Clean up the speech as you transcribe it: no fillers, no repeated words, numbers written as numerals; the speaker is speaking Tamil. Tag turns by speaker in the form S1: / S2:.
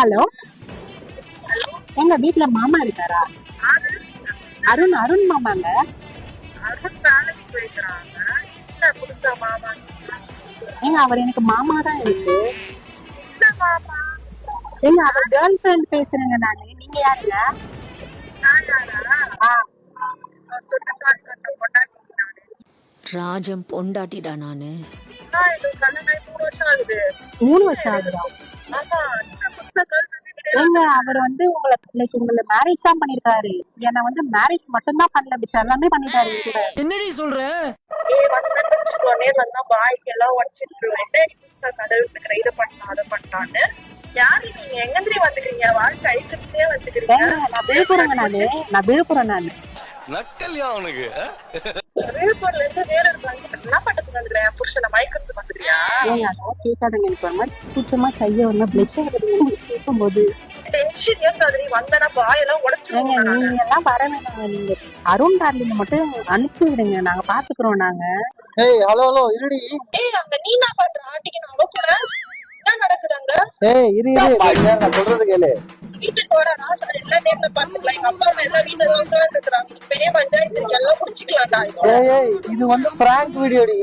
S1: ஹலோ, எங்க வீட்ல மாமா இருக்காரா? அருண் அருண் மாமாங்க. ஏங்க அவர் எனக்கு மாமா தான் எனக்கு. ஏங்க அவர் கேர்ள் ஃபிரெண்ட் பேசுறேங்க நானு. நீங்க யாருங்க? ஆ,
S2: ராஜம் பொண்டாட்டிடா நானு.
S1: 3 வருஷம் ஆகுதா? ஏங்க அவர் வந்து உங்களை மேரேஜ் தான் பண்ணிருக்காரு. என்ன வந்து மேரேஜ் மட்டும் தான் பண்ணல, மிச்சம் எல்லாமே பண்ணிட்டாரு என் கூட.
S2: என்னடி சொல்ற? ஏங்க நான் விழுப்புரங்க நானு. நான் விழுப்புரம் நானு.
S3: நக்கல்யா அவனுக்கு
S1: ஏங்க அதெல்லாம் கேட்காதுங்க. எனக்கு ஒரு மாதிரி கூச்சமா கைய ஒரு மாதிரி பிளஷ் ஆகுது கேட்கும் போது. ஏங்க நீங்க எல்லாம் வர வேணாங்க. நீங்க அருண் டார்லிங்க மட்டும் அனுப்பிச்சு விடுங்க, நாங்க பாத்துக்கிறோம் நாங்க.
S4: ஏய் ஹலோ ஹலோ இருடி. ஏய் இரு நான் சொல்றது கேளு. ஏய் இது வந்து பிராங்க் வீடியோடி.